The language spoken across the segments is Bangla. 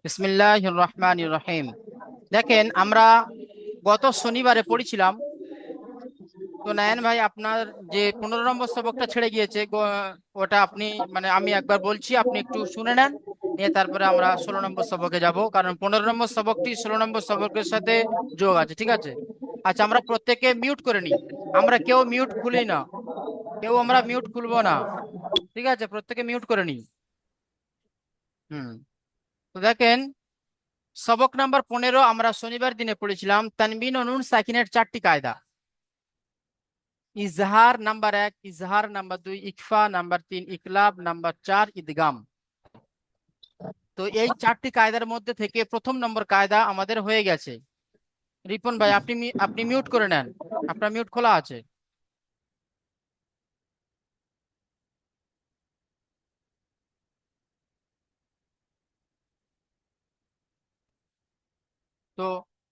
বিসমিল্লাহির রহমানির রহিম। দেখেন, আমরা গত শনিবারে পড়েছিলাম। তো নায়ন ভাই, আপনার যে 15 নম্বর সবকটা ছেড়ে গিয়েছে ওটা আপনি, মানে আমি একবার বলছি, আপনি একটু শুনে নেন, নিয়ে তারপরে আমরা 16 নম্বর সবকে যাব, কারণ 15 নম্বর সবকটি 16 নম্বর সবকের সাথে যোগ আছে। ঠিক আছে? আচ্ছা, আমরা প্রত্যেকে মিউট করে নিই। আমরা কেউ মিউট খুলি না, আমরা মিউট খুলবো না। ঠিক আছে? প্রত্যেকে মিউট করে নিই। হুম। তো দেখেন, সবক নাম্বার 15 আমরা শনিবার দিনে পড়েছিলাম তানবিন ও নুন সাকিনের 4টি কায়দা। ইজহার নাম্বার 1, ইজহার নাম্বার 2, ইকফা নাম্বার 3, ইকলাব নাম্বার 4, ইদগাম। তো এই 4টি কায়দার মধ্যে থেকে প্রথম নম্বর কায়দা আমাদের হয়ে গেছে। রিপন ভাই, আপনি মিউট করে নেন, আপনার মিউট খোলা আছে। তো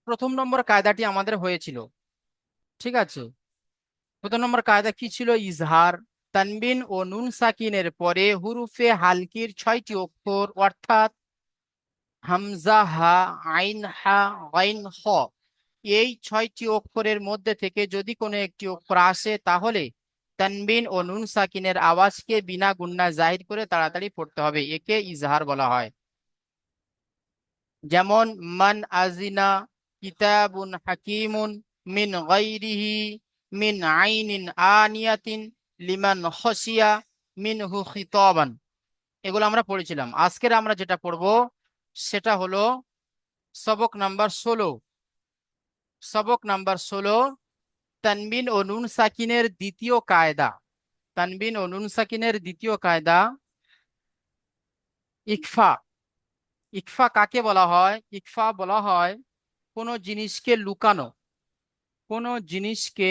প্রথম নম্বর কায়দাটি আমাদের হয়েছিল। ঠিক আছে? প্রথম নম্বর কায়দা কি ছিল? ইজহার। তানবিন ও নুন সাকিনের পরে হুরুফে হালকির 6টি অক্ষর, অর্থাৎ হামজা, হা, আইন, হা, গাইন, খ, এই 6টি অক্ষরের মধ্যে থেকে যদি কোনো একটি অক্ষর আসে, তাহলে তানবিন ও নুন সাকিনের আওয়াজকে বিনা গুন্না জাহির করে তাড়াতাড়ি পড়তে হবে। একে ইজহার বলা হয়। যেমন মান আজিনা কিতাবুন হাকিমুন মিন গাইরিহি মিন আইনিন আনিয়াতিন লিমান খসিয়া মিনহু খিতাবান। এগুলো আমরা পড়েছিলাম। আজকের আমরা যেটা পড়বো সেটা হলো সবক নাম্বার 16। সবক নাম্বার 16, তানবিন ও নুন সাকিনের দ্বিতীয় কায়দা। তানবিন ও নুন সাকিনের দ্বিতীয় কায়দা ইকফা। ইকফা কাকে বলা হয়? ইকফা বলা হয় কোনো জিনিসকে লুকানো। কোনো জিনিসকে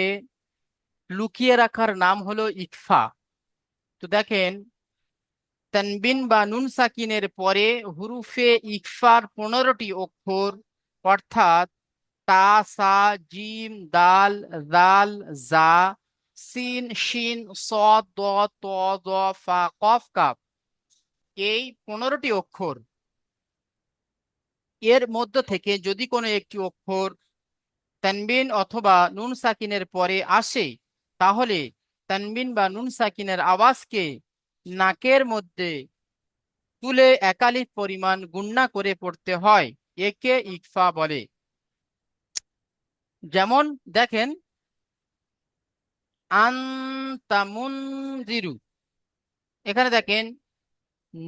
লুকিয়ে রাখার নাম হলো ইকফা। তো দেখেন, তানবিন বা নুন সাকিনের পরে হুরুফে ইকফার 15টি অক্ষর, অর্থাৎ তা, সা, জিম, দাল, দাল, জা, সিন, শিন, সদ, দ, ত, দ, ফা, কফ, কাফ, এই 15টি অক্ষর এর মধ্য থেকে যদি কোনো একটি অক্ষর তানবিন অথবা নুন সাকিনের পরে আসে, তাহলে তানবিন বা নুন সাকিনের আওয়াজকে নাকের মধ্যে তুলে একালিক পরিমাণ গুণনা করে পড়তে হয়। একে ইকফা বলে। যেমন দেখেন, আনতামুনজিরু, এখানে দেখেন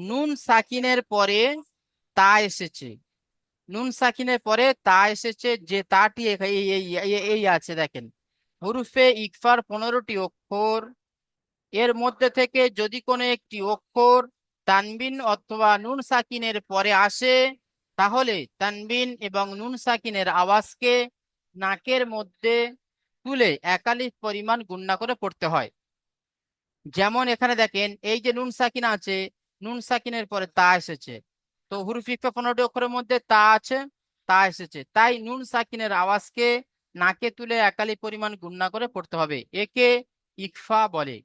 নুন সাকিনের পরে তা এসেছে। নুন সাকিনের পরে তা এসেছে, যে তাটি এই আছে দেখেন। হুরুফে ইকফার 15টি অক্ষর এর মধ্যে থেকে যদি কোনো একটি অক্ষর তানবিন অথবা নুন সাকিনের পরে আসে, তাহলে তানবিন এবং নুন সাকিনের আওয়াজকে নাকের মধ্যে তুলে একালিক পরিমাণ গুণনা করে পড়তে হয়। যেমন এখানে দেখেন, এই যে নুন সাকিন আছে, নুন সাকিনের পরে তা এসেছে। তো হুরুফ ইকফা 15টি অক্ষরের মধ্যে তা আছে, তা এসেছে, তাই নুন সাকিনের আওয়াজকে নাকে তুলে একালি পরিমাণ গুণনা করে পড়তে হবে। একে ইকফা বলে।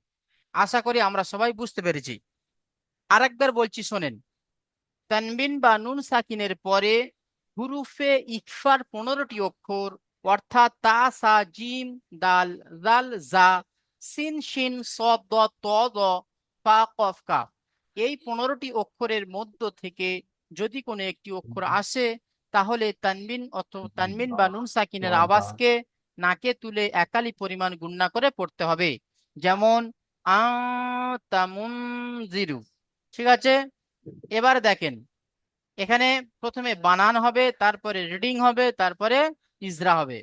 আশা করি আমরা সবাই বুঝতে পেরেছি। আরেকবার বলছি, শোনেন। তানবিন বা নুন সাকিনের পরে হুরুফে ইকফার 15টি অক্ষর, অর্থাৎ তা, সা, জিম, দাল, জাল, জা, সিন, শিন, সদ, দ, ত, দ, ফা, কফ, কাফ, এই 15টি অক্ষরের মধ্য থেকে যদি কোনো একটি অক্ষর আসে, তাহলে তানবিন অথবা তানবিন বা নুন সাকিনের আওয়াজকে নাকে তুলে একালি পরিমাণ গুণনা করে পড়তে হবে। যেমন আ তামুনজিরু। ঠিক আছে? এবার দেখেন, এখানে প্রথমে বানান হবে, তারপরে রিডিং হবে, তারপরে ইজরা হবে।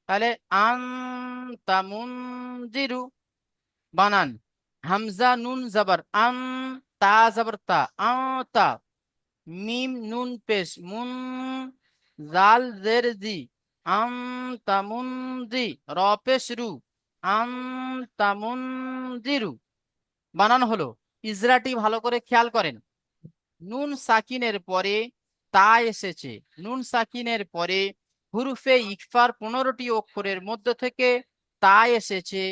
তাহলে আন তামুনজিরু, বানান হামজা নুন জবর আন, তা জবর তা, আ, তা, মিম নুন পেশ মুন, জাল জের জি, আম তামুনজি, র পেশ রু, আম তামুনজিরু। বানান হলো। ইজরাটি ভালো করে খেয়াল করেন। নুন সাকিনের পরে তা এসেছে। নুন সাকিনের পরে হুরুফে ইকফার 15টি অক্ষরের মধ্য থেকে তা এসেছে,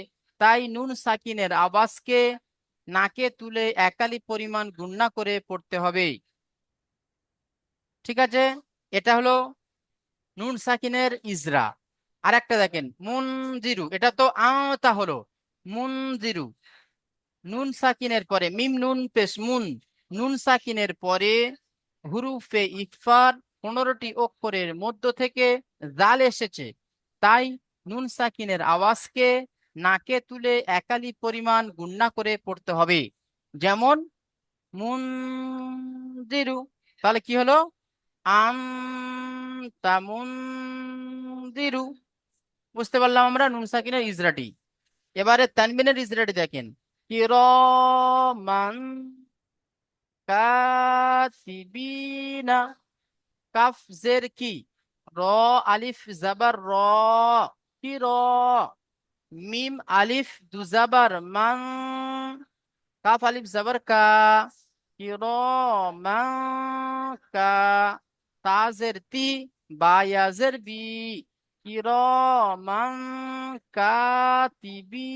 তাই নুন সাকিনের আওয়াজকে নাকে তুলে একালি পরিমাণ গুণনা করে পড়তে হবে। ঠিক আছে, এটা হলো নুন সাকিনের ইজরা। আর একটা দেখেন মুনজিরু, এটা তো আতা হলো মুনজিরু। নুন সাকিনের পরে মিম নুন পেশ মুন, নুন সাকিনের পরে হুরুফে ইকফার 15টি অক্ষরের মধ্য থেকে জাল এসেছে, তাই নুন সাকিনের আওয়াজকে নাকে তুলে একালি পরিমাণ গুণনা করে পড়তে হবে। যেমন মুনজিরু, তাহলে কি হলো আম তামুনদিরু। বুঝতে পারলাম আমরা নুন সাকিনের ইজরাটি। এবারে তানবিনের ইজরাটি দেখেন, কিরমান কাতিবিনা। কাফ জের কি, র আলিফ জাবার র, কি র। মিম আলিফ দু জাবার মান, কাফ আলিফ জাবার কা, কিরমান কা। তা জের তি, বা ইয়া জের বি, কিরমান কাতিবি।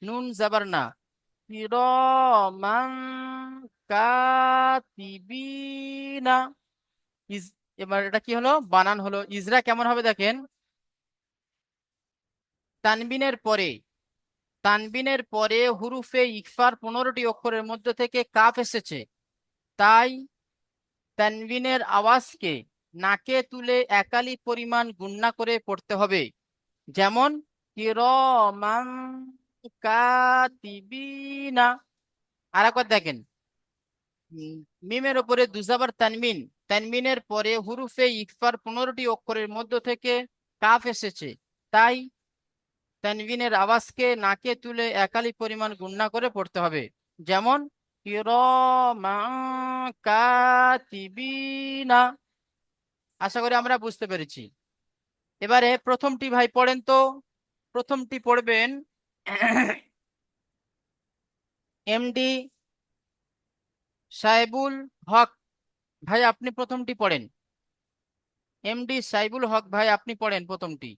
নুন জাবার না, কিরমান কাতিবিনা। ইজ, এবার এটা কি হলো, বানান হলো। ইজরা কেমন হবে দেখেন, তানবিনের পরে, তানবিনের পরে হুরুফে ইকফার 15টি অক্ষরের মধ্যে থেকে কাফ এসেছে, তাই তানবিনের আওয়াজকে নাকে তুলে একালি পরিমাণ গুণনা করে পড়তে হবে। যেমন কিরমান কাতিবিনা। আর একবার দেখেন, উম, মিমের উপরে দুজাবার তানমিন, তানমিনের পরে হুরুফে ইকফার 15টি অক্ষরের মধ্য থেকে কাফ এসেছে, তাই তানবিনের আওয়াজকে নাকে তুলে একালি পরিমাণ গুণনা করে পড়তে হবে। যেমন কিরমান কাতিবিনা। আশা করি আমরা বুঝতে পেরেছি। এবারে প্রথমটি ভাই পড়েন তো। প্রথমটি পড়বেন এমডি সাইবুল হক ভাই, আপনি প্রথমটি পড়েন। এমডি সাইবুল হক ভাই, আপনি পড়েন প্রথমটি।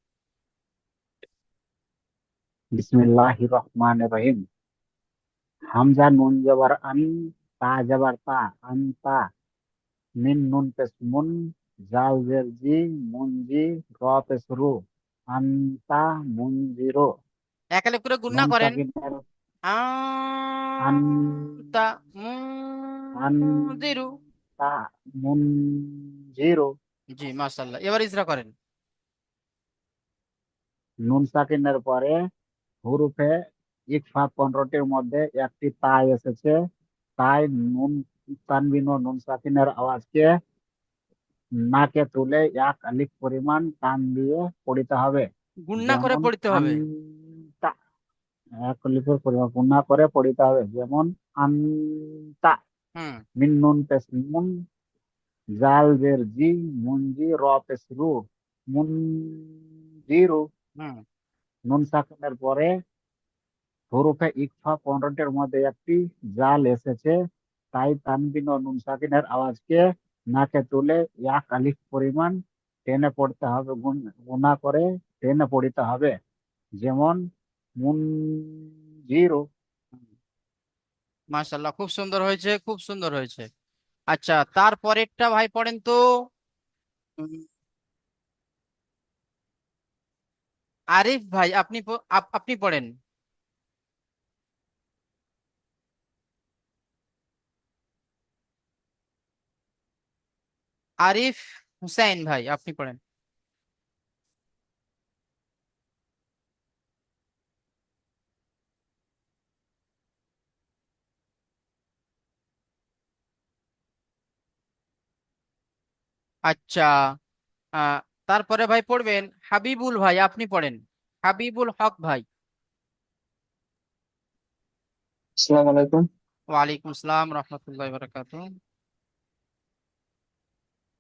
বিসমিল্লাহির রহমানির রহিম। হামজা নুন জবর আন, তা জবর তা, আনতা। মিন নুন পেশ মুন, জাল জের জি, মুনজি, র পেশ রু, আনতা মুনজিরু। একালে করে গুণনা নুন করেন। সাকিনের আন, আনতা মুনজিরু। আনতা মুনজিরু। জি মাশাআল্লাহ, এবার ইজরা করেন। নুন সাকিনের পরে হুরুফে ইকফা 15টির মধ্যে একটি তা এসেছে, তাই নুন তানবিন ও নুন সাকিনের আওয়াজকে নাকে তুলে এক আলিফ পরিমাণ টান দিয়ে পড়িতে হবে। গুণনা করে যেমন পড়তে হবে। আনতা, এক আলিফের পরিমাণ গুণা করে পড়িতে হবে। যেমন আনতা। হুম। মিন নুন পেশ মুন, জাল জের জি, মুনজি, র পেশ রু, মুনজিরু। হুম। নুন সাকিনের পরে হুরুফে ইকফা 15টির মধ্যে একটি জাল এসেছে, তাই তানবিন ও নুন সাকিনের আওয়াজকে নাকে তুলে এক আলিফ পরিমাণ টেনে পড়তে হবে, গুণা করে টেনে পড়িতে হবে। যেমন মুনজিরু। মাশাআল্লাহ, খুব সুন্দর হয়েছে, খুব সুন্দর হয়েছে। আচ্ছা, তারপরেরটা ভাই পড়েন তো। উম, আরিফ ভাই, আপনি আপনি পড়েন। আরিফ হুসাইন ভাই, আপনি পড়েন। আচ্ছা, আহ তারপরে ভাই পড়বেন হাবিবুল ভাই, আপনি পড়েন। হাবিবুল হক ভাই। আসসালামু আলাইকুম। ওয়ালাইকুম আসসালাম রহমতুল্লাহ বারাকাতুহু।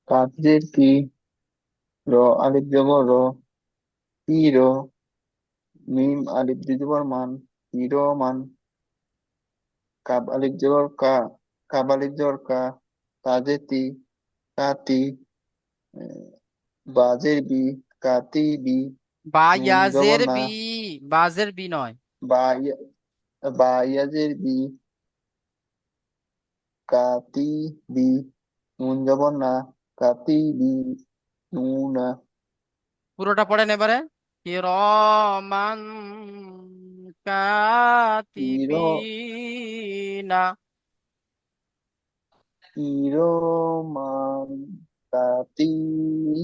কাফজের কি, র আলিফ জবর র, ই র। মিম আলিফ দুই জবর মান, ই র মান। কাব আলিফ জবর কা, কাব আলিফ জবর কা, তাজে তি, কাতি। আহ, বাজের বি, কাতি বি। নুন জবর বায়াজের না, বি, বাজের বি নয়। বা বা ইয়াজের বি, কাতি বি। নুন জবর না, কাতিবিনুনা পুরোটা পড়েন এবারে। কিরমান কির কাতিবিনা। কিরমান কাতিবিরনা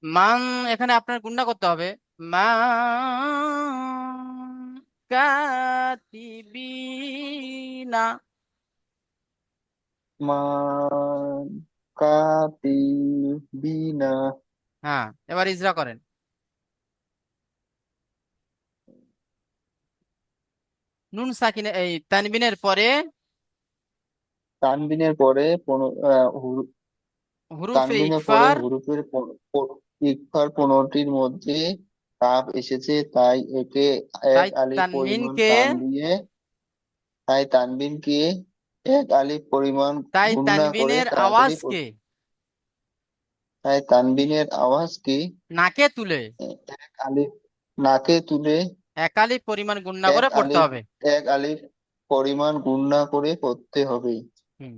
মান, এখানে আপনার গুণনা করতে হবে। মান কাতিবিনা। মান কাতিবিনা হ্যাঁ, এবার ইজরা করেন। নুন সাকিনে এই তানবিনের পরে তানবিনের পরে হুরুফে তানবিনের পরে ইকফার। হুরুফের ইকফার 15টির মধ্যে কাফ এসেছে, তাই একে এক তাই আলিফ পরিমাণ তানবিনকে টান দিয়ে তাই তানবিনকে এক আলিফ পরিমাণ তাই গুণনা করে তানবিনের তাড়াতাড়ি আওয়াজকে তাই তানবিনের আওয়াজকে নাকে তুলে এক আলিফ নাকে তুলে এক আলিফ পরিমাণ গুণনা এক করে পড়তে আলিফ হবে। এক আলিফ পরিমাণ গুণনা করে পড়তে হবে। হুম,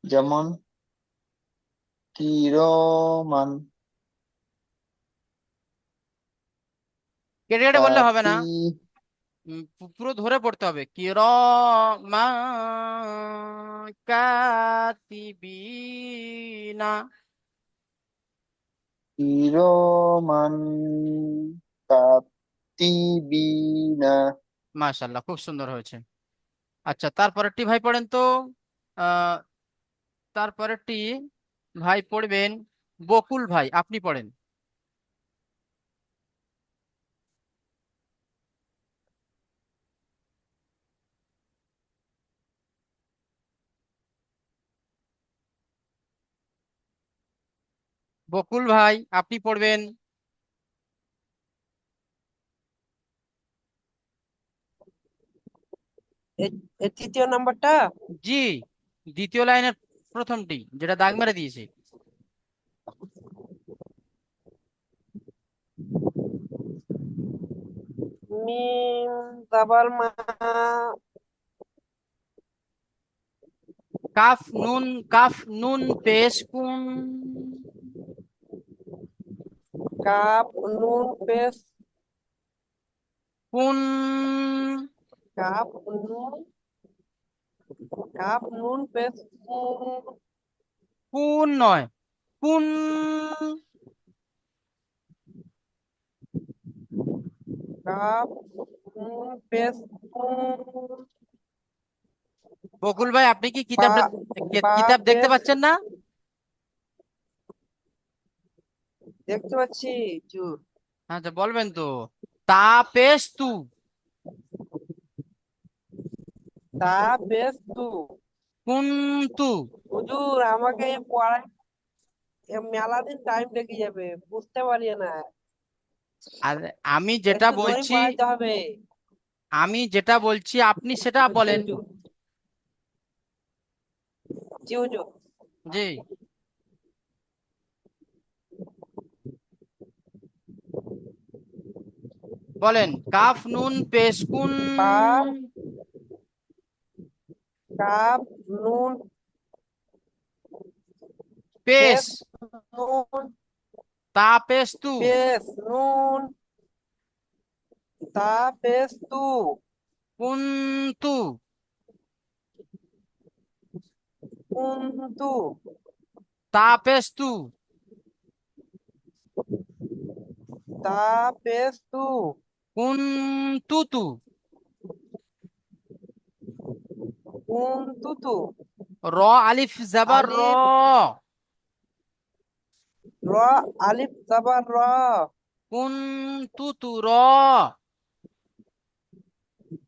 যেমন কিরমান কেটে কেটে বললে হবে না। কাতি পুরো ধরে পড়তে হবে। কিরমা কাতিবিনা। কিরমান কাতিবিনা মাশাআল্লাহ, খুব সুন্দর হয়েছে। আচ্ছা, তারপরেরটি ভাই পড়েন তো। আহ তারপরেরটি ভাই পড়বেন বকুল ভাই, আপনি পড়েন। বকুল ভাই, আপনি পড়বেন। এই তৃতীয় নাম্বারটা। জি, দ্বিতীয় লাইনের প্রথমটি যেটা দাগ মেরে দিয়েছে। মিম জাবাল মা। কাফ নুন পেশ কুন। কাপ নুন পেশ। কুন। কাপ নুন কাপ নুন পেশ কুন। কুন নয়, কুন। কাপ নুন পেশ কুন। বকুল ভাই, আপনি কি পা কিতাবটা পা কিতাব দেখতে পেশ। পাচ্ছেন না? দেখতে পাচ্ছি চুর। আচ্ছা, বলবেন তো। তা পেশ তু। তা পেশ তু। কুন্তু। হুজুর আমাকে পড়াই মেলা দিন টাইম লেগে যাবে, বুঝতে পারি না। আর আমি যেটা একটু ধরে বলছি পড়াইতে হবে। আপনি সেটা জি বলেন। হুজুর। জি হুজুর। জি, বলেন। কাফ নুন পেশ কুন। পা কাপ নুন পেশ। পেশ নুন তা পেশ তু। পেশ নুন তা পেশ তু। কুন্তু। কুন্তু তা পেশ তু। তা পেশ তু। কুন্তুতু। কুন্তুতু। র আলিফ জাবার র। আলিফ র আলিফ জাবার র। কুন্তুতু র।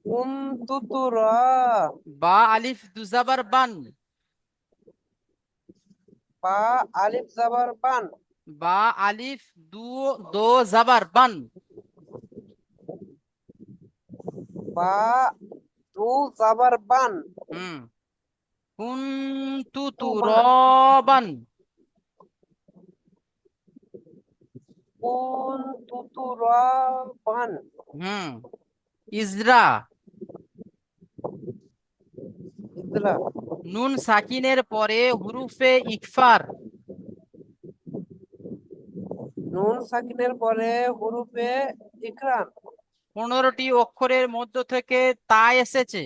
কুন্তুতু র। বা আলিফ দুজাবার বান। বা আলিফ জাবার বান। বা আলিফ দু দো জাবার বান। বা দু জাবার বান। হুম। কুন্তুতু তু বান। রবান। কুন্তুতু র বান। হুম। ইজরা। ইজরা নুন সাকিনের পরে হুরুফে ইকফার নুন সাকিনের পরে হুরুফে ইকরান 15টি অক্ষরের মধ্য থেকে তা এসেছে,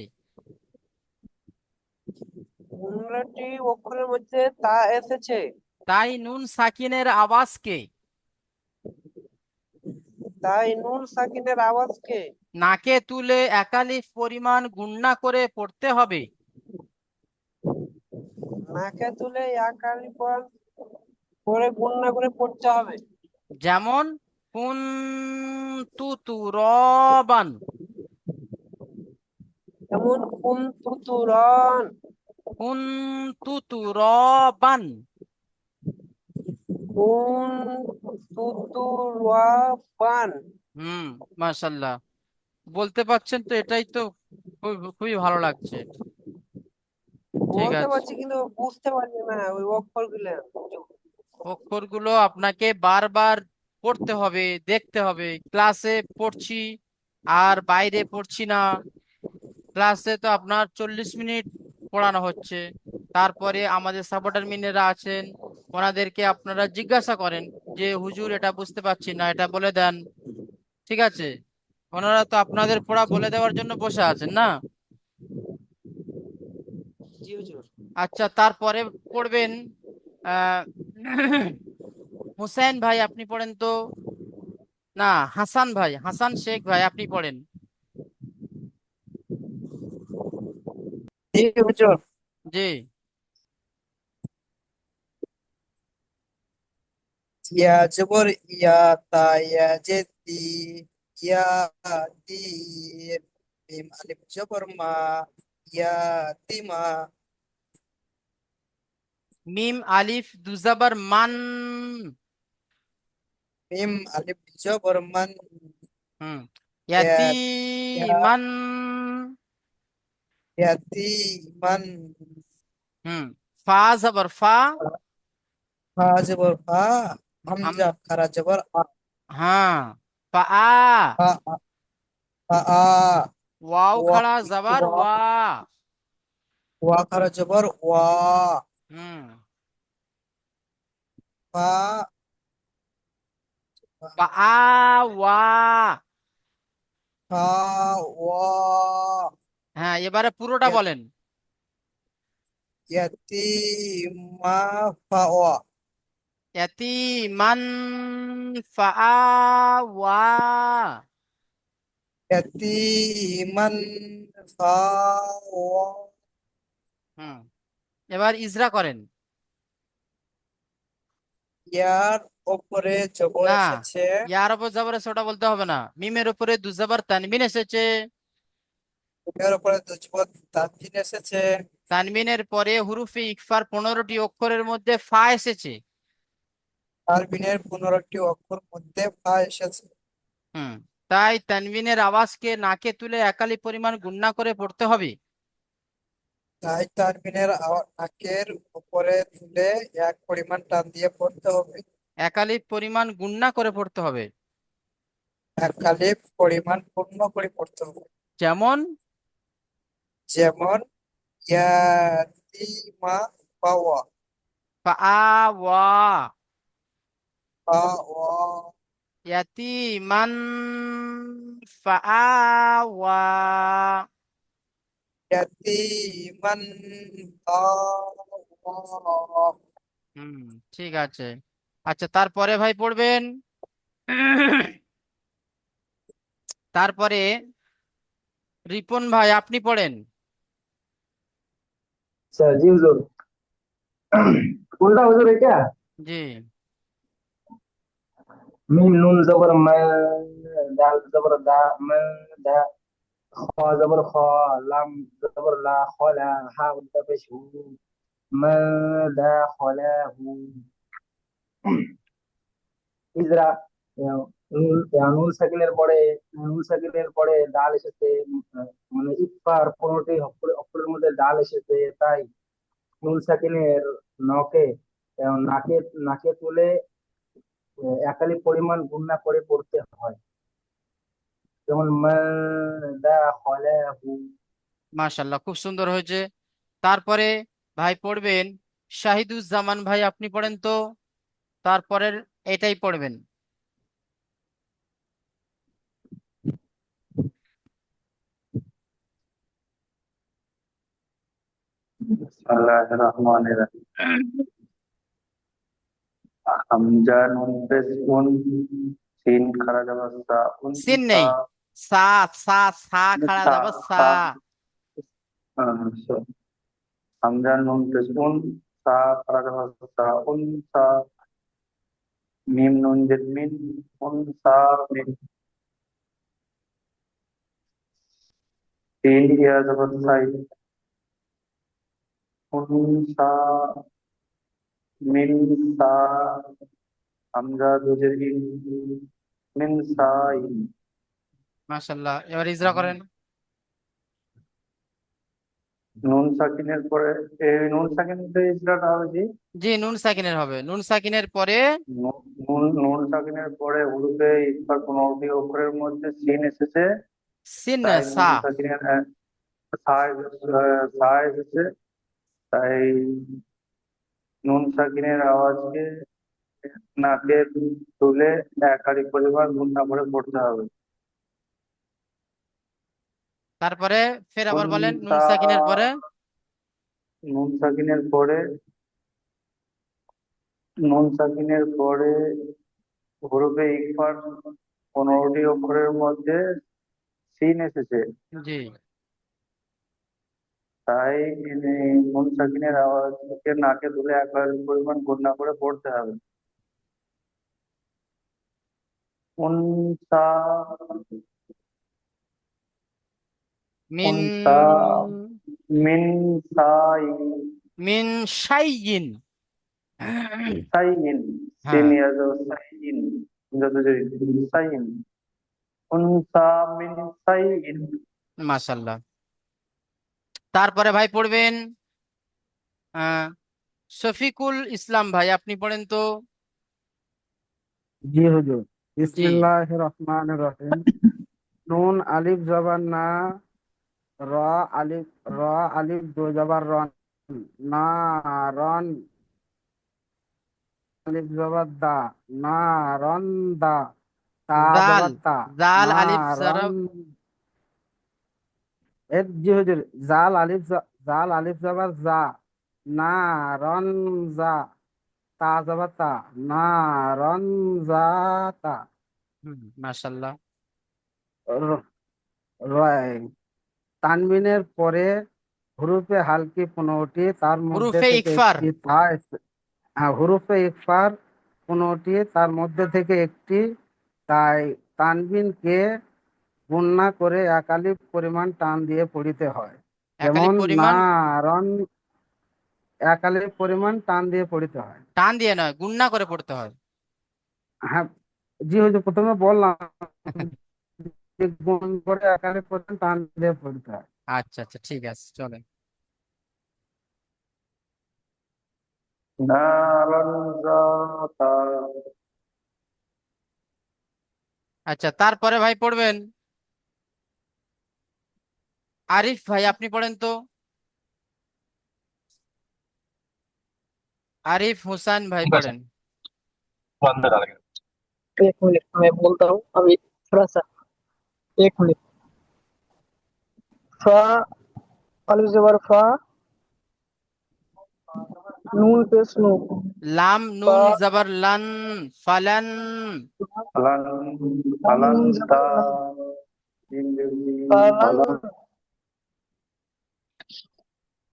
15টি অক্ষরের মধ্যে তা এসেছে। তাই নুন সাকিনের আওয়াজকে তাই নুন সাকিনের আওয়াজকে নাকে তুলে একালিফ পরিমাণ গুণনা করে পড়তে হবে। নাকে তুলে এক আলিফ করে গুণনা করে পড়তে হবে। যেমন কুনতু তুরাবান, যেমন কুনতুতুরান কুনতু তুরাবান। কুনতুতুরাবান। হুম, মাশাল্লাহ, বলতে পারছেন তো, এটাই তো খুবই ভালো লাগছে। ঠিক বলতে আছে, পারছি কিন্তু বুঝতে পারছি না ওই অক্ষরগুলো। অক্ষরগুলো আপনাকে বারবার পড়তে হবে, দেখতে হবে। ক্লাসে পড়ছি আর বাইরে পড়ছি না। ক্লাসে তো আপনার 40 মিনিট পড়ানো হচ্ছে, তারপরে আমাদের সাপোর্টার মিনেরা আছেন, ওনাদেরকে আপনারা জিজ্ঞাসা করেন যে হুজুর এটা বুঝতে পারছি না, এটা বলে দেন। ঠিক আছে, ওনারা তো আপনাদের পড়া বলে দেওয়ার জন্য বসে আছেন না। জি হুজুর। আচ্ছা, তারপরে পড়বেন আহ হুসেন ভাই আপনি পড়েন তো। না, হাসান ভাই, হাসান শেখ ভাই আপনি পড়েন। জি হুজুর। জি। ইয়া জবর ইয়া, তা ইয়া জেতি, ইয়া তি, মিম আলিফ জবর মা, ইয়া তিমা, মিম আলিফ দুজাবার মান। মিম আলিফ জবর মান, হুম, ইয়া ইয়া ইয়াতিমান। ইয়াতি মান, হুম, ফা জবর ফা। ফা জবর ফা, হাম, হামজা খারা জবর আ, হ্যাঁ, ফা আ। ফা আ, ফা আ, ওয়াও ওয়া খাড়া জবর ওয়া ওয়া। ওয়া খারা জবর ওয়া, হুম, ফা ফা আ ওয়া। ফা ওয়া, হ্যাঁ, এবারে পুরোটা বলেন। ইয়াতিমা ফা ওয়া, ইয়াতিমান ফা আ ওয়া। ইয়াতিমান ফাওয়া। হুম, এবার ইজরা করেন। ইয়ার উপরে জবর না, এসেছে, ইয়ার উপর জবর আছে ওটা বলতে হবে না, মিমের উপরে দুজাবার তানবিন এসেছে। ইয়ার উপরে জবর তানজিল এসেছে, তানবিনের পরে হুরুফে ইকফার 15টি অক্ষরের মধ্যে ফা এসেছে। তারবিনের 15টি অক্ষর মধ্যে ফা এসেছে। হুম, তাই তানবিনের আওয়াজকে নাকে তুলে একালি পরিমাণ গুণনা করে পড়তে হবে। তাই তারবিনের নাকের উপরে তুলে এক পরিমাণ টান দিয়ে পড়তে হবে। একালি পরিমাণ গুণনা করে পড়তে হবে। এক কালিপ পরিমাণ পূর্ণ করে পড়তে হবে। যেমন যেমন ইয়াতিমা পাওয়া, ফা আ ওয়া, পাওয়া, ইয়াতিমান ফা আ ওয়া। ইয়াতিমান পাওয়া। হুম, ঠিক আছে। আচ্ছা, তারপরে ভাই পড়বেন তারপরে রিপন ভাই আপনি পড়েন। আচ্ছা জি হুজুর। কোনটা হুজুর এটা? জি। মিম নুন জবর মা, দাল জবর দা, মা দা, খ জবর খ, লাম জবর লা, খলা, হা উল্টা পেশ হু, মা দা খলা হু। ইজরা, নুন সাকিনের পরে, ডাল এসেছে, মানে ইফার 15টি অক্ষরের মধ্যে ডাল এসেছে, তাই নুন সাকিনের নকে নাকে নাকে তুলে একালি পরিমাণ গুণনা করে পড়তে হয়। যেমন মা দা খলাহু। মাশাল্লাহ, খুব সুন্দর হয়েছে। তারপরে ভাই পড়বেন শাহিদুজ্জামান ভাই, আপনি পড়েন তো। তারপরের এটাই পড়বেন। বিসমিল্লাহির রহমানির রহিম। হামজা নুন পেশ উন, সিন খারা যাবার সা উন সিন সা, নেই, সা, সা, সা খাড়া সা যাব সা। সা হামজা নুন পেশ উন, সা খারা যাবার সা উন সা, মিম নুন জেদ মিন, উন সা মিন, সিন ইয়া যাবার সাই, উন সা মিন সা, হামজা দুজের ইন, মিন সাইন। মাশাআল্লাহ, এবার ইজরা করেন। নুন সাকিনের পরে এই নুন সাকিন দিয়ে ইসরাটা হবে জি। জি, নুন সাকিনের হবে। নুন সাকিনের পরে নুন সাকিনের পরে হরফে ইফার 15টি অক্ষরের মধ্যে সিন এসেছে, সিন না, তাই সা। নুন সাকিনের সা সা এসেছে, তাই নুন সাকিনের আওয়াজকে নাকে তুলে একাধিক পরিমাণ গুণনা করে পড়তে হবে। তারপরে ফের আবার বলেন নুন উনসা, সাকিনের পরে। নুন সাকিনের পরে নুন সাকিনের পরে হরফে ইকফার 15টি অক্ষরের মধ্যে সিন এসেছে, জি, তাই নুন সাকিনের আওয়াজকে নাকে তুলে একাধিক পরিমাণ গুণনা করে পড়তে হবে। উনসা, মিন, উনসা, মিন সাই, মিন শাইইন। সাইন, সিন হ্যাঁ, ইয়াজো সাইন, যত সাইন, উনসা মিন সাইন। মাশাআল্লাহ। তারপরে ভাই পড়বেন আহ শফিকুল ইসলাম ভাই, আপনি পড়েন তো। জি হুজুর। জি, বিসমিল্লাহির রহমানির রহিম। নুন আলিফ জবর না, র আলিফ, র আলিফ দো জবর রন, না রন, আলিফ জবর দা, না রন দা, তা জাল, জবর তা, জাল না আলিফ রন, জারা। জি হুজুর। জাল আলিফ জাল আলিফ জবর জা, না রন জা, তা জবর তা, না রন জা তা, মাশাআল্লাহ। র- র- তানবিনের পরে হুরুফে হালকি 15টি, তার মধ্যে হুরুফে থেকে ইকফার। একটি হুরুফে ইকফার 15টি, তার মধ্যে থেকে একটি, তাই তানবিনকে গুণনা করে একালিফ পরিমাণ টান দিয়ে পড়িতে হয়। একালিপ যেমন না পরিমাণ রন, একালিফ পরিমাণ টান দিয়ে পড়িতে হয়। টান দিয়ে নয়, গুণনা করে পড়তে হয়। হ্যাঁ, জি হুজুর, প্রথমে বললাম যে গুণ করে একালিফ পরিমাণ টান দিয়ে পড়িতে হয়। আচ্ছা আচ্ছা, ঠিক আছে, চলেন। নারন জাতা, আচ্ছা, তারপরে ভাই পড়বেন আরিফ ভাই, আপনি পড়েন তো। आरिफ हुसैन भाई ठीक है पढ़ें। अंदर डालेंगे। 1 मिनट मैं बोलता हूँ अभी, थोड़ा सा। 1 मिनट। फा, अलिफ जबर फा, नून पेश नू, लाम फा, नून जबर लन, फलन। আলান, আলান नून তা, जबर लन, জিম জের फलन, আলান,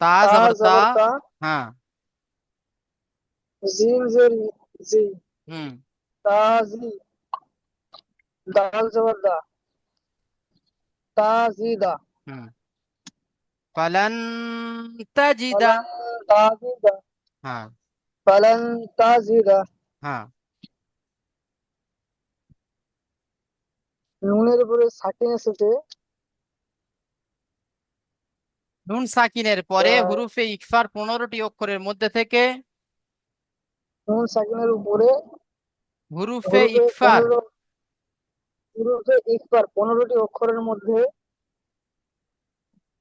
ता ता जबर ता। जबर ता, हाँ। जीम जेर जी, हम्म। ताजी, दाल जबर दा, ताजीदा, हम्म। फलन तजिदा। फलन ताजीदा, हाँ। फलन ताजीदा। हाँ। নুনের উপরে সাকিন এসেছে, নুন সাকিনের পরে আহ, হুরুফে ইকফার 15টি অক্ষরের মধ্যে থেকে নুন সাকিনের উপরে হুরুফে হরফে ইকফার 15, হরফে ইকফার 15টি অক্ষরের মধ্যে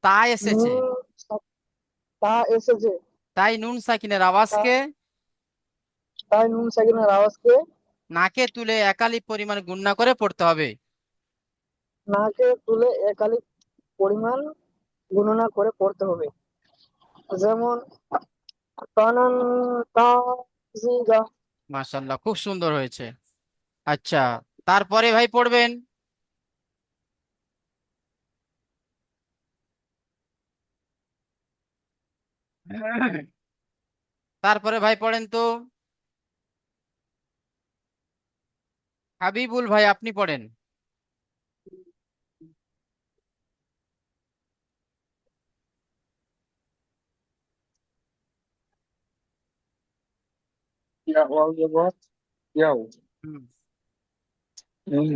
তা নুন এসেছে। সা- তা এসেছে, তাই নুন সাকিনের আওয়াজকে তাই নুন সাকিনের আওয়াজকে নাকে তুলে একালিপ পরিমাণ গুণনা করে পড়তে হবে। নাকে তুলে একালিক পরিমাণ গণনা করে পড়তে হবে। যেমন তানান তাজিগা। মাশাআল্লাহ, খুব সুন্দর হয়েছে। আচ্ছা, তারপরে ভাই পড়বেন তারপরে ভাই পড়েন তো হাবিবুল ভাই, আপনি পড়েন। ইয়া ওয়াও জবর ইয়াও, হুম। মিম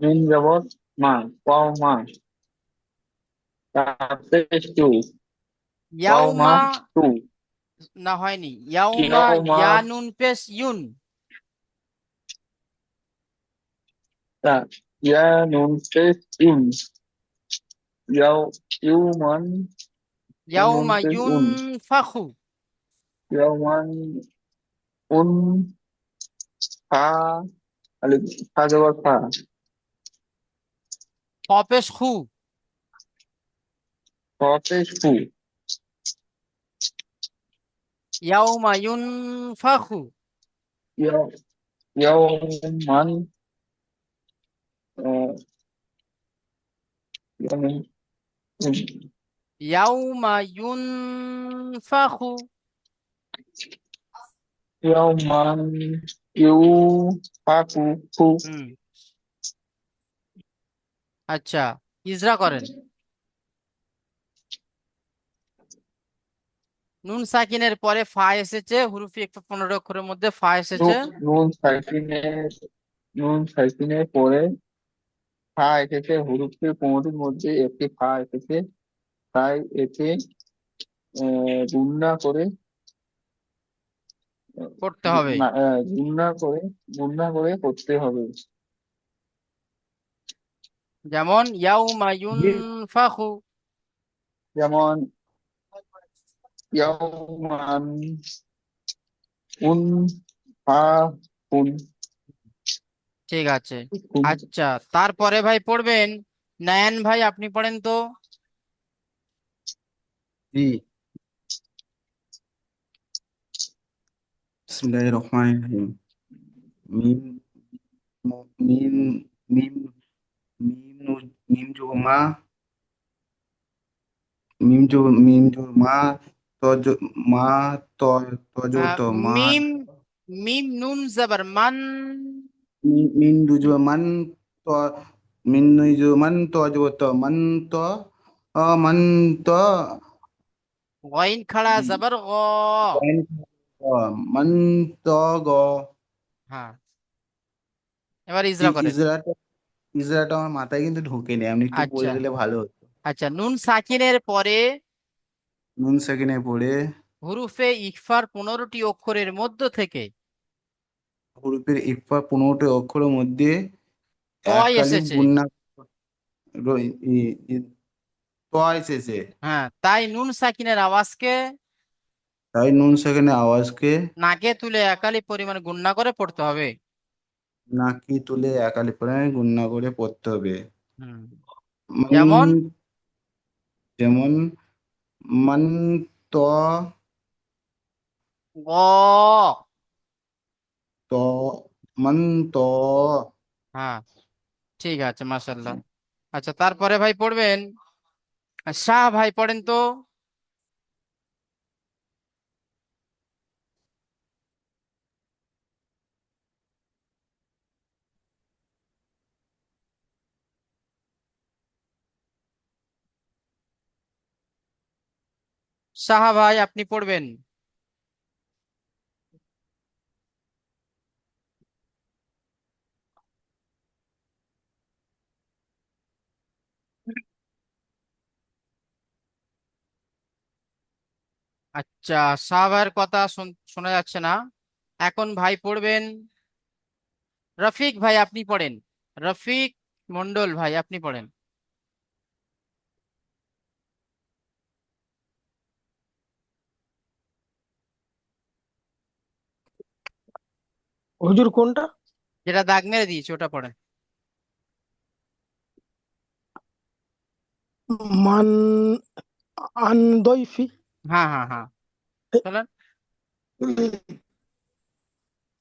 মিম জবর মা, ওয়াও মা, তারপরে টু, ওয়াও মা ইয়াউমা, টু, না হয়নি, ইয়াউমা ইয়াও মা, ইয়া নুন পেশ ইউন, তা ইয়া নুন পেশ ইউন, ইয়াও ইউমান, নুন ইয়াউমা পেশ ইউন উন, ফাখু, ইয়াওমান উন, ফা, আলিফ ফা জবর ফা, খ পেশ খু, খ পেশ ফু, ইয়াউমা ইউন ফাখু, ইয়াও ইয়াওমান, আহ, ইয়াওমান, ইয়াউমা ইউন ফাখু। ইয়াওমান ইউ ফাকু ফু, হুম। আচ্ছা, ইজরা করেন। নুন সাকিনের পরে ফা এসেছে, হুরুফি 115 অক্ষরের মধ্যে ফা এসেছে। নুন সাইকিনের, নুন সাইকিনের পরে ফা এসেছে, হুরুফের 15টির মধ্যে একটি ফা এসেছে, তাই একে গুণনা করে পড়তে হবে। গুণনা করে করতে হবে। যেমন ইয়াউমা ইউন জি। ফাখু। যেমন ইয়াওমান উন ফা উন, ঠিক আছে। উন। আচ্ছা, তারপরে ভাই পড়বেন নায়ান ভাই, আপনি পড়েন তো। জি। বিসমিল্লাহির রহমানির রহিম। মিম মিম মিম মিম জো মা, মিম জো মা, তজ মা, ত তজো আহ, তো মা, মিম মিম নুন জবর মান, মিন দুজো মান, ত মিন দুজো মান, তজো তো মান, তো মান, তো গইন খাড়া জবর গ। মান, তো গ। হ্যাঁ, এবার ইজরা করেন। ইজরাটা ইজরাটা আমার মাথায় কিন্তু ঢোকেনি, আপনি একটু বলে আচ্ছা। দিলে ভালো হতো। আচ্ছা, নুন সাকিনের পরে নুন সেকেন্ডে পড়ে হুরুফে ইকফার 15টি অক্ষরের মধ্য থেকে হরফের ইকফা 15টি অক্ষরের মধ্যে তয় এক আলিফ এসেছে। গুণনা র- ই- ই- ত এসেছে, হ্যাঁ, তাই নুন সাকিনের আওয়াজকে তাই নুন সেকেন্ডে আওয়াজকে নাকে তুলে একালি পরিমাণ গুণনা করে পড়তে হবে। নাকি তুলে এক আলিফ পরিমাণে গুণনা করে পড়তে হবে। হুম। মান, যেমন যেমন মান, ত গ। ত মান, ত হ্যাঁ, ঠিক আছে, মাশাল্লাহ। আচ্ছা, তারপরে ভাই পড়বেন শাহ ভাই, পড়েন তো। শাহ ভাই, আপনি পড়বেন। আচ্ছা, শাহ ভাইয়ের কথা শোনা যাচ্ছে না। এখন ভাই পড়বেন রফিক ভাই, আপনি পড়েন। রফিক মন্ডল ভাই, আপনি পড়েন। হুজুর কোনটা? যেটা দাগ মেরে দিয়েছি ওটা পড়েন। মান আন দইফি। হ্যাঁ হ্যাঁ হ্যাঁ, চলেন।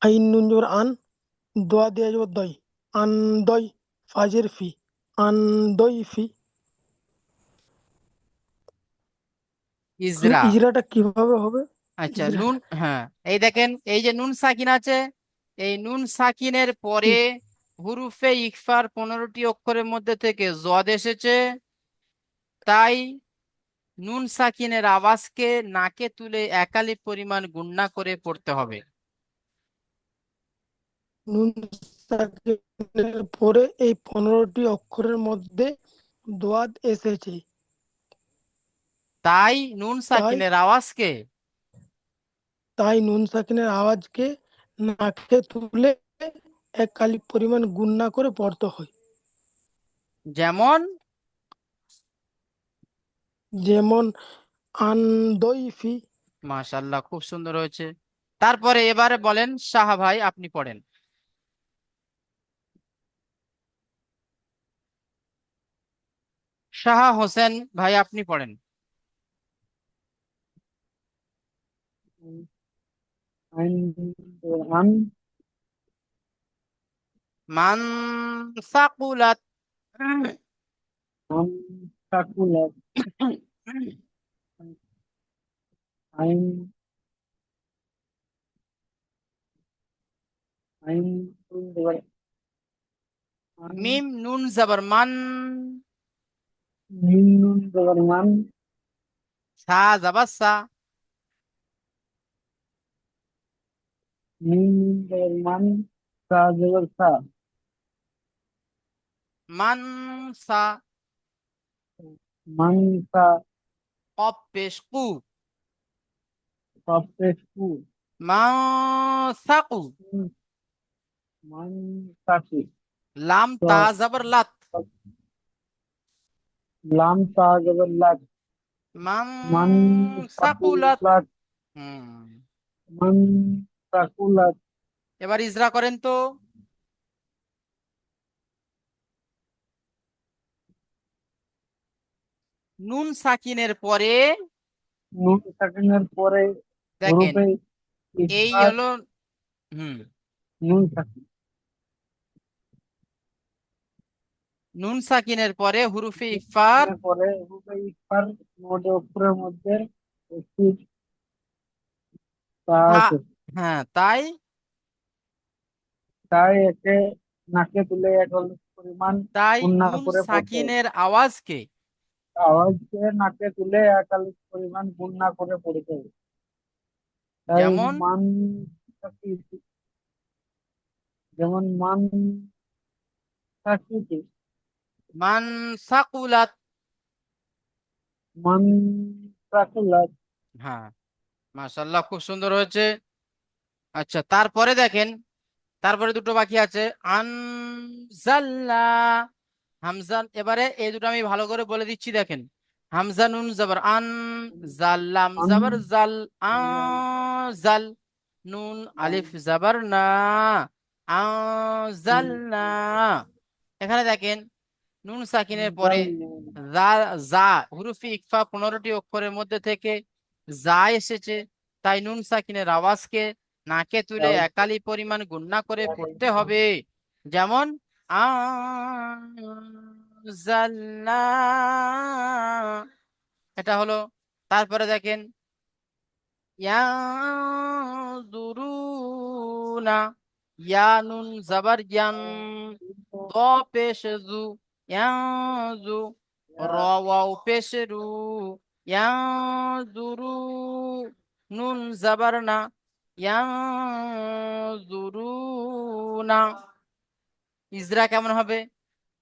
আইন নুন জবর আন, দোয়া দেয়া জবর দই, আন দই, ফাজের ফি, আন দইফি। ইজরা। ইজরাটা কিভাবে হবে? আচ্ছা, নুন, ইজরাটা হ্যাঁ, এই দেখেন, এই যে নুন সাকিন আছে, এই নুন সাকিনের পরে হুরুফে ইকফার 15টি অক্ষরের মধ্যে থেকে জদ এসেছে, তাই নুন সাকিনের আওয়াজকে নাকে তুলে একালি পরিমাণ গুণনা করে পড়তে হবে। নুন সাকিনের পরে এই 15টি অক্ষরের মধ্যে দোয়াদ এসেছে, তাই নুন তাই সাকিনের আওয়াজকে তাই নুন সাকিনের আওয়াজকে নাকে তুলে এক কালিক পরিমাণ গুণনা করে পড়তে হয়। যেমন, যেমন আন দইফি। মাশাআল্লাহ, খুব সুন্দর হয়েছে। তারপরে এবারে বলেন শাহ ভাই, আপনি পড়েন। শাহ হোসেন ভাই, আপনি পড়েন। আইন আন মান সাকুলাত। আন সাকুলাত। আইন আইন নুন জবর আন, মিম নুন জবর মান। মিম নুন জবর মান, সা জবর সা। মিম নুন জবর মান, সা জবর সা, মান সা। মান সা, কফ পেশ কু। কফ পেশ কু, মা সাকু। মান সাকি, লাম তো তা জবর লাত। লাম তা জবর লাত, মান মান সাকুলাত। সাকুলাত, হুম, মান সাকুলাত। এবার ইজরা করেন তো। নুন সাকিনের পরে নুন সাকিনের পরে দেখেন, হরফে এই ইকফার, হলো, হুম, নুন সাকিন নুন সাকিনের পরে হুরুফে ইকফার পরে হরফে ইকফার 9টি অক্ষরের মধ্যে একটি তা তা, আছে, হ্যাঁ, তাই তাই একে নাকে তুলে এক পরিমাণ তাই গুণনা নুন করে পড়তে হবে। সাকিনের আওয়াজকে আওয়াজকে নাকে তুলে একালিক পরিমাণ গুণনা করে পড়তে হবে। তাই যেমন মান সাকি, যেমন মান সাকিতে, মান সাকুলাত। মান সাকুলাত। হ্যাঁ, মাশাআল্লাহ, খুব সুন্দর হয়েছে। আচ্ছা, তারপরে দেখেন, তারপরে দুটো বাকি আছে। আনজাল্লা, হামজা, এবারে এই দুটো আমি ভালো করে বলে দিচ্ছি, দেখেন। হামজা নুন জবর আন, জাল্লাম আন জবর জাল, আ জাল, নুন আলিফ জবর না, আনজালনা। এখানে দেখেন, নুন সাকিনের পরে যা, যা হুরুফি ইকফা 15টি অক্ষরের মধ্যে থেকে যা এসেছে, তাই নুন সাকিনের আওয়াজকে নাকে তুলে একালি পরিমাণ গুণনা করে পড়তে হবে। যেমন আনজালনা, এটা হলো। তারপরে দেখেন, ইয়ানজুরুনা, ইয়া নুন জবর ইয়ান, দ পেশ জু, ইয়ানজু, র ওয়াও পেশ রু, ইয়ানজুরু, নুন জবর না, ইয়ানজুরুনা। ইজরা কেমন হবে?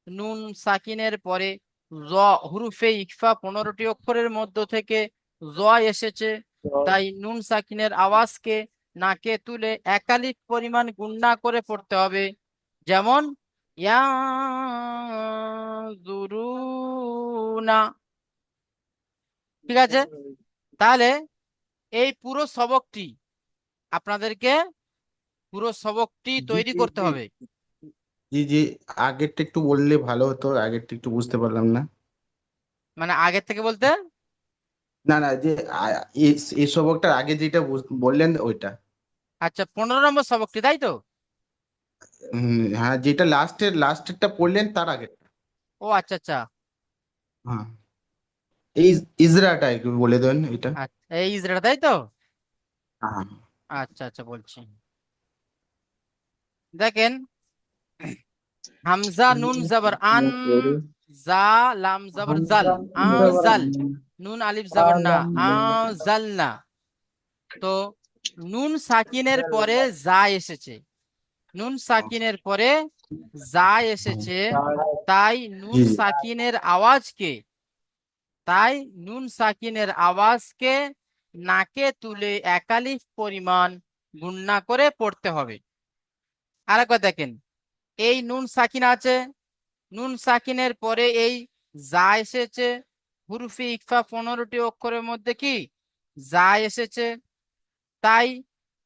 নুন সাকিনের পরে জ, হুরুফে ইকফা 15টি অক্ষরের মধ্য থেকে জ এসেছে, তাই নুন সাকিনের আওয়াজকে নাকে তুলে একালিক পরিমাণ গুণনা করে পড়তে হবে। যেমন ইয়ানজুরুনা। ঠিক আছে, তাহলে এই পুরো সবকটি আপনাদেরকে পুরো সবকটি জি তৈরি জি করতে জি হবে। জি জি আগেরটা একটু বললে ভালো হতো, আগেরটা একটু বুঝতে পারলাম না। মানে আগের থেকে বলতে, না না, যে এই সবকটার আগে যেটা বললেন ওইটা। আচ্ছা 15 নম্বর সবকটি, তাই তো? হ্যাঁ, যেটা লাস্টেরটা পড়লেন তার আগে। ও আচ্ছা আচ্ছা হ্যাঁ, এই ইজরাটা একটু বলে দেন এটা। আচ্ছা, এই ইজরা, তাই তো? হ্যাঁ আচ্ছা আচ্ছা বলছি, দেখেন, হামজা নুন জবর আন, জা লাম জবর জাল, জাল, নুন আলিফ জবর না, জাল না। তো নুন সাকিনের পরে যা এসেছে, নুন সাকিনের পরে যা এসেছে, তাই নুন জি সাকিনের আওয়াজকে, তাই নুন সাকিনের আওয়াজকে নাকে তুলে একালিফ পরিমাণ গুণনা করে পড়তে হবে। আরেকবার দেখেন, এই নুন সাকিন আছে, নুন সাকিনের পরে এই যা এসেছে, হুরুফে ইকফা 15টি অক্ষরের মধ্যে কি যা এসেছে, তাই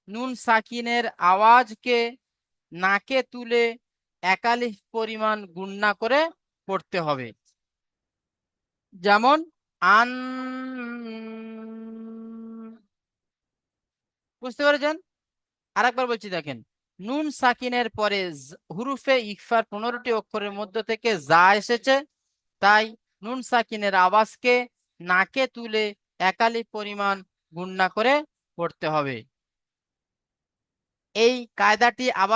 নুন সাকিনের আওয়াজকে নাকে তুলে একালিফ পরিমাণ গুণনা করে পড়তে হবে। যেমন আন, বুঝতে পেরেছেন? আরেকবার বলছি, দেখেন, নুন সাকিনের পরে হুরুফে ইকফার 15টি অক্ষরের মধ্য থেকে যা এসেছে, তাই নুন সাকিনের আওয়াজকে নাকে তুলে একালি পরিমাণ গুণনা করে পড়তে হবে। এই কায়দাটি আবার